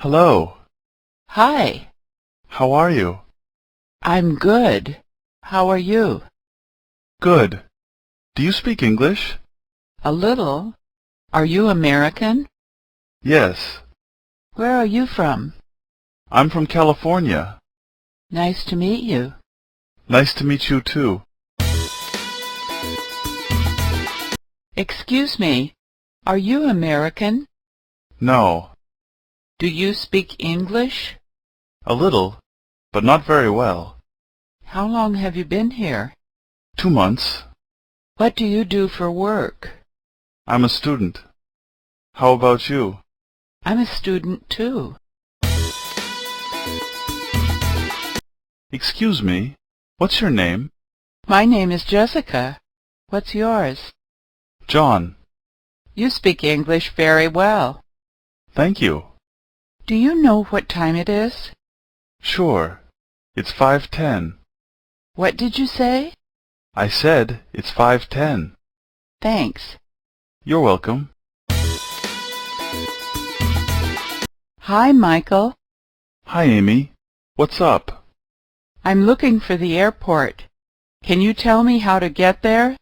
Hello. Hi. How are you? I'm good. How are you? Good. Do you speak English? A little. Are you American? Yes. Where are you from? I'm from California. Nice to meet you. Nice to meet you too. Excuse me. Are you American? No. Do you speak English? A little, but not very well. How long have you been here? 2 months. What do you do for work? I'm a student. How about you? I'm a student too. Excuse me. What's your name? My name is Jessica. What's yours? John. You speak English very well. Thank you. Do you know what time it is? Sure. It's 5:10. What did you say? I said it's 5:10. Thanks. You're welcome. Hi, Michael. Hi, Amy. What's up? I'm looking for the airport. Can you tell me how to get there?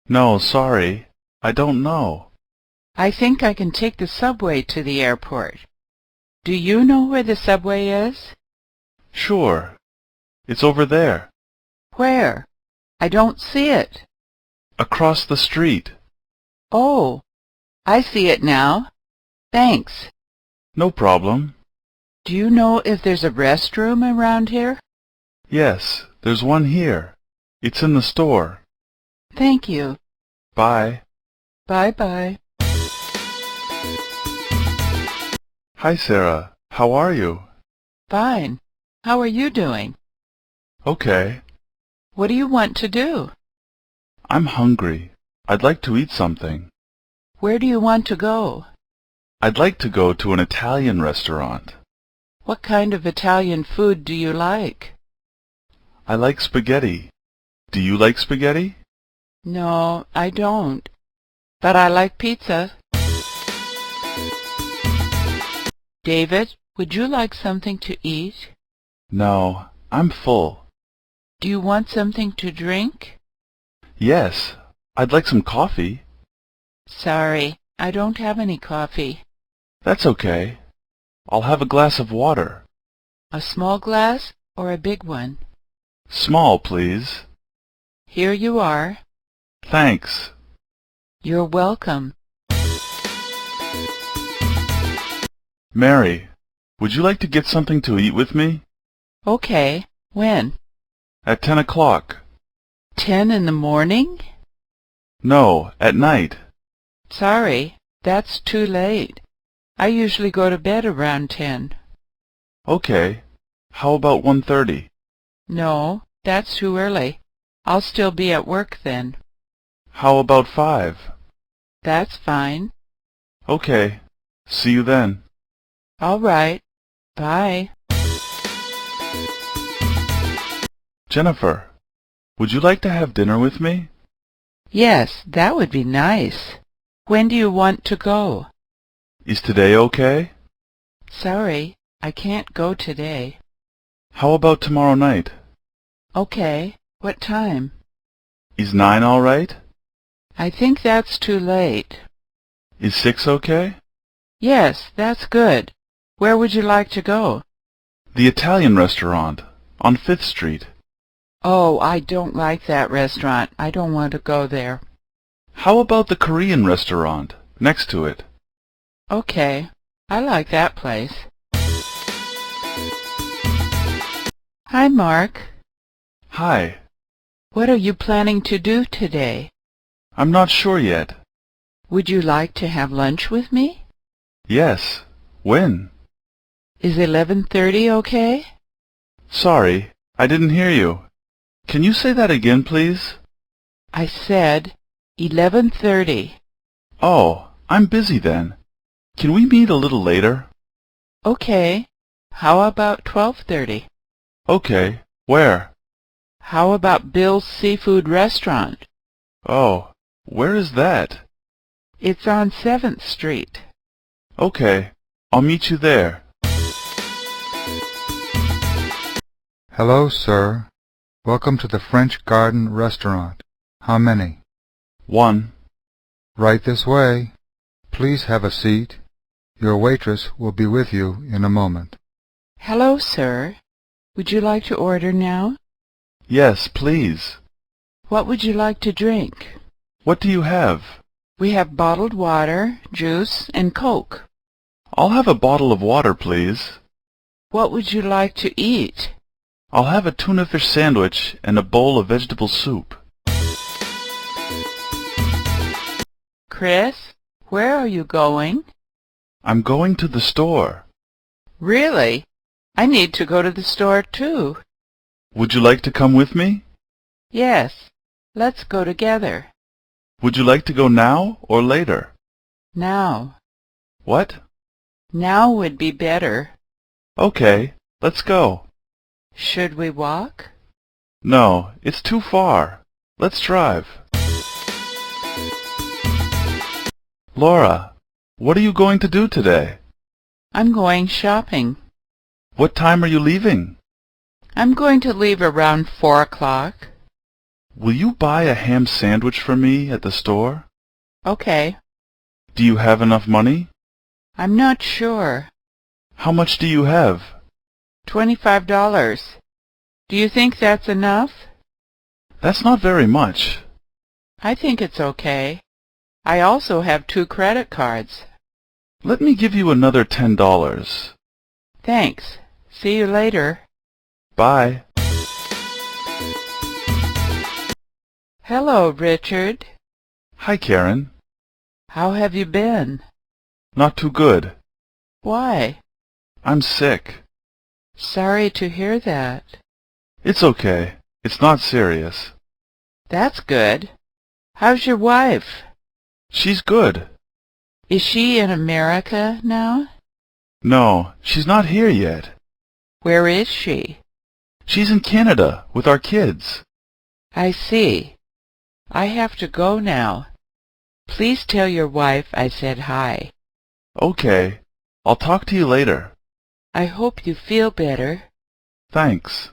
No, sorry. I don't know. I think I can take the subway to the airport. Do you know where the subway is? Sure. It's over there. Where? I don't see it. Across the street. Oh, I see it now. Thanks. No problem. Do you know if there's a restroom around here? Yes, there's one here. It's in the store. Thank you. Bye. Bye-bye. Hi, Sarah. How are you? Fine. How are you doing? Okay. What do you want to do? I'm hungry. I'd like to eat something. Where do you want to go? I'd like to go to an Italian restaurant. What kind of Italian food do you like? I like spaghetti. Do you like spaghetti? No, I don't. But I like pizza. David, would you like something to eat? No, I'm full. Do you want something to drink? Yes, I'd like some coffee. Sorry, I don't have any coffee. That's okay. I'll have a glass of water. A small glass or a big one? Small, please. Here you are. Thanks. You're welcome. Mary, would you like to get something to eat with me? Okay. When? At 10 o'clock. 10 in the morning? No, at night. Sorry, that's too late. I usually go to bed around 10. Okay. How about 1:30? No, that's too early. I'll still be at work then. How about 5? That's fine. Okay. See you then. All right. Bye. Jennifer, would you like to have dinner with me? Yes, that would be nice. When do you want to go? Is today okay? Sorry, I can't go today. How about tomorrow night? Okay. What time? Is 9 all right? I think that's too late. Is 6 okay? Yes, that's good. Where would you like to go? The Italian restaurant on 5th Street. Oh, I don't like that restaurant. I don't want to go there. How about the Korean restaurant next to it? Okay. I like that place. Hi, Mark. Hi. What are you planning to do today? I'm not sure yet. Would you like to have lunch with me? Yes. When? Is 11:30 okay? Sorry, I didn't hear you. Can you say that again, please? I said 11:30. Oh, I'm busy then. Can we meet a little later? Okay. How about 12:30? Okay. Where? How about Bill's Seafood Restaurant? Oh, where is that? It's on 7th Street. Okay, I'll meet you there. Hello, sir. Welcome to the French Garden Restaurant. How many? 1. Right this way. Please have a seat. Your waitress will be with you in a moment. Hello, sir. Would you like to order now? Yes, please. What would you like to drink? What do you have? We have bottled water, juice, and Coke. I'll have a bottle of water, please. What would you like to eat? I'll have a tuna fish sandwich and a bowl of vegetable soup. Chris, where are you going? I'm going to the store. Really? I need to go to the store too. Would you like to come with me? Yes, let's go together. Would you like to go now or later? Now. What? Now would be better. Okay, let's go. Should we walk? No, it's too far. Let's drive. Laura, what are you going to do today? I'm going shopping. What time are you leaving? I'm going to leave around 4 o'clock. Will you buy a ham sandwich for me at the store? Okay. Do you have enough money? I'm not sure. How much do you have? $25. Do you think that's enough? That's not very much. I think it's okay. I also have 2 credit cards. Let me give you another $10. Thanks. See you later. Bye. Hello, Richard. Hi, Karen. How have you been? Not too good. Why? I'm sick. Sorry to hear that. It's okay. It's not serious. That's good. How's your wife? She's good. Is she in America now? No, she's not here yet. Where is she? She's in Canada with our kids. I see. I have to go now. Please tell your wife I said hi. Okay. I'll talk to you later. I hope you feel better. Thanks.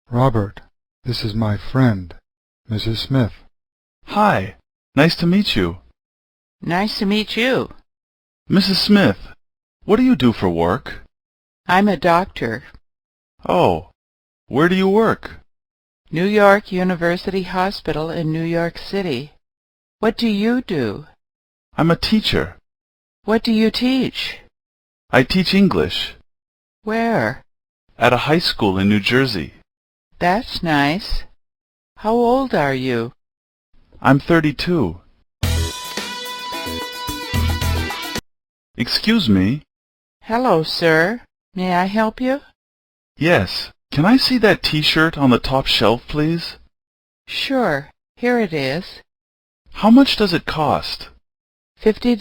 Robert, this is my friend, Mrs. Smith. Hi. Nice to meet you. Nice to meet you. Mrs. Smith, what do you do for work? I'm a doctor. Oh, where do you work? New York University Hospital in New York City. What do you do? I'm a teacher. What do you teach? I teach English Where? at a high school in New Jersey. That's nice. How old are you? I'm 32. Excuse me. Hello, sir. May I help you? Yes. Can I see that T-shirt on the top shelf, please? Sure. Here it is. How much does it cost? $50.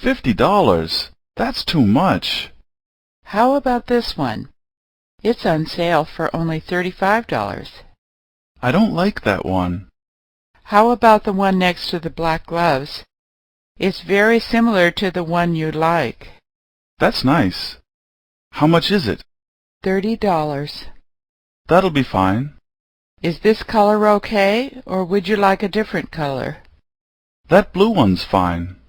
$50? That's too much. How about this one? It's on sale for only $35. I don't like that one. How about the one next to the black gloves? It's very similar to the one you like. That's nice. How much is it? $30. That'll be fine. Is this color okay, or would you like a different color? That blue one's fine.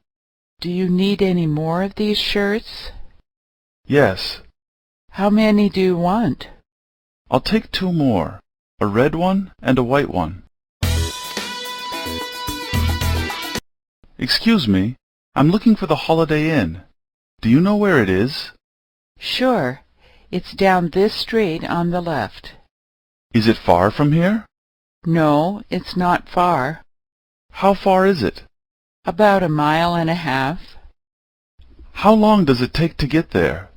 Do you need any more of these shirts? Yes. How many do you want? I'll take 2 more. A red one and a white one. Excuse me. I'm looking for the Holiday Inn. Do you know where it is? Sure. It's down this street on the left. Is it far from here? No, it's not far. How far is it? About 1.5 miles. How long does it take to get there?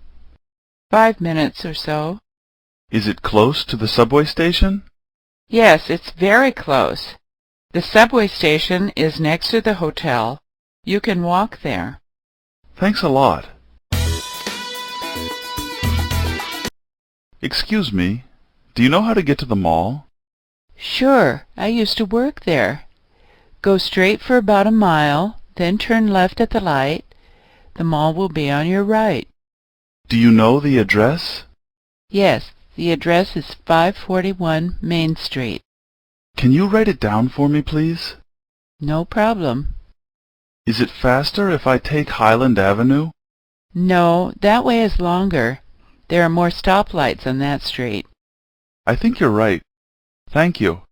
5 minutes or so. Is it close to the subway station? Yes, it's very close. The subway station is next to the hotel. You can walk there. Thanks a lot. Excuse me. Do you know how to get to the mall? Sure, I used to work there. Go straight for about 1 mile, then turn left at the light. The mall will be on your right. Do you know the address? Yes, the address is 541 Main Street. Can you write it down for me, please? No problem. Is it faster if I take Highland Avenue? No, that way is longer. There are more stoplights on that street. I think you're right. Thank you.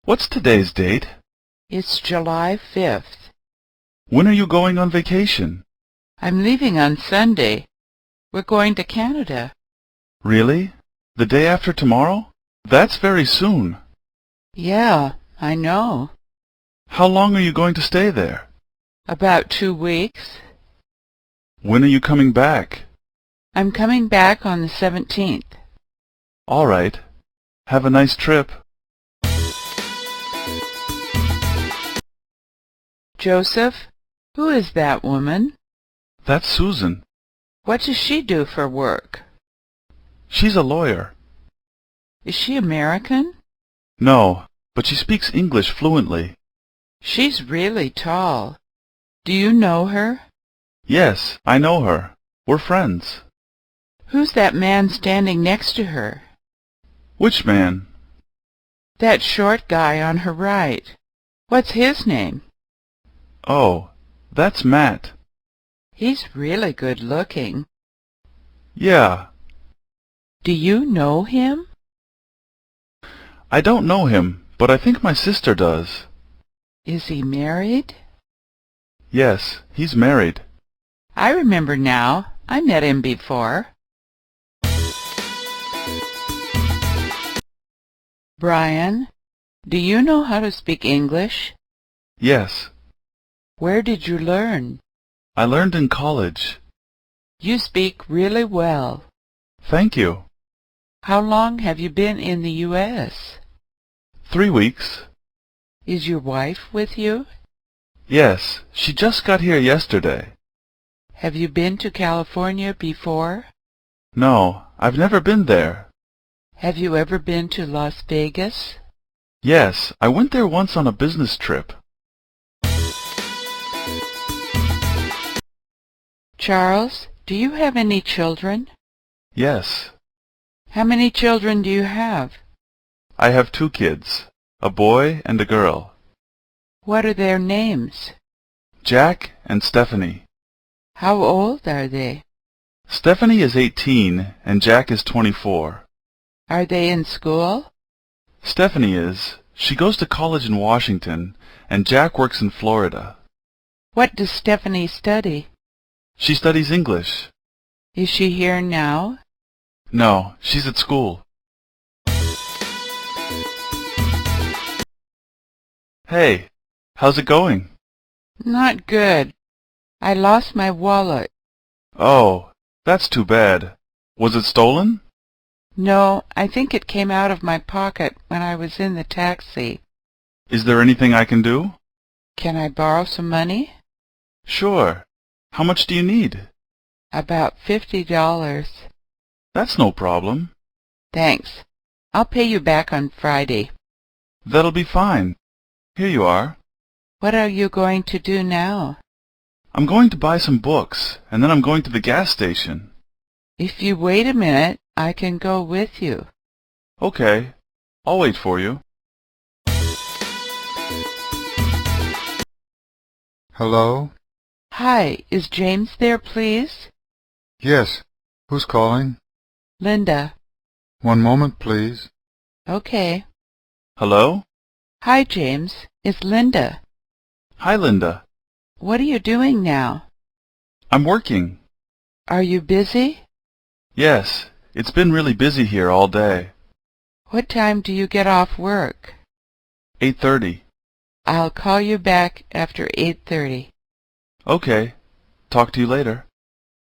What's today's date? It's July 5th. When are you going on vacation? I'm leaving on Sunday. We're going to Canada. Really? The day after tomorrow? That's very soon. Yeah, I know. How long are you going to stay there? About 2 weeks. When are you coming back? I'm coming back on the 17th. All right. Have a nice trip. Joseph, who is that woman? That's Susan. What does she do for work? She's a lawyer. Is she American? No, but she speaks English fluently. She's really tall. Do you know her? Yes, I know her. We're friends. Who's that man standing next to her? Which man? That short guy on her right. What's his name? Oh, that's Matt. He's really good looking. Yeah. Do you know him? I don't know him, but I think my sister does. Is he married? Yes, he's married. I remember now. I met him before. Brian, do you know how to speak English? Yes, Where did you learn? I learned in college. You speak really well. Thank you. How long have you been in the U.S.? 3 weeks. Is your wife with you? Yes, she just got here yesterday. Have you been to California before? No, I've never been there. Have you ever been to Las Vegas? Yes, I went there once on a business trip. Charles, do you have any children? Yes, How many children do you have? I have 2 kids, a boy and a girl, What are their names? Jack and Stephanie. How old are they? Stephanie is 18 and Jack is 24. Are they in school? Stephanie is. She goes to college in Washington, and Jack works in Florida. What does Stephanie study? She studies English. Is she here now? No, she's at school. Hey, how's it going? Not good. I lost my wallet. Oh, that's too bad. Was it stolen? No, I think it came out of my pocket when I was in the taxi. Is there anything I can do? Can I borrow some money? Sure. How much do you need? About $50. That's no problem. Thanks. I'll pay you back on Friday. That'll be fine. Here you are. What are you going to do now? I'm going to buy some books, and then I'm going to the gas station. If you wait a minute, I can go with you. Okay. I'll wait for you. Hello? Hi, is James there, please? Yes. Who's calling? Linda. One moment, please. Okay. Hello? Hi, James. It's Linda. Hi, Linda. What are you doing now? I'm working. Are you busy? Yes, it's been really busy here all day. What time do you get off work? 8:30. I'll call you back after 8:30. Okay. Talk to you later.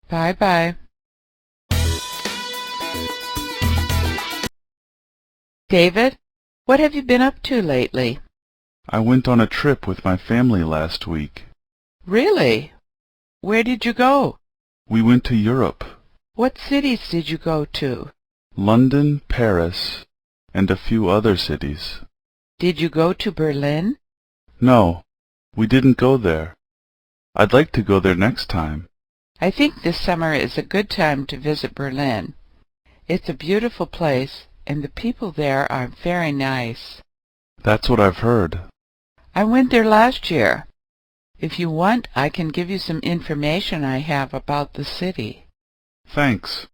Bye-bye. David, what have you been up to lately? I went on a trip with my family last week. Really? Where did you go? We went to Europe. What cities did you go to? London, Paris, and a few other cities. Did you go to Berlin? No, we didn't go there. I'd like to go there next time. I think this summer is a good time to visit Berlin. It's a beautiful place, and the people there are very nice. That's what I've heard. I went there last year. If you want, I can give you some information I have about the city. Thanks.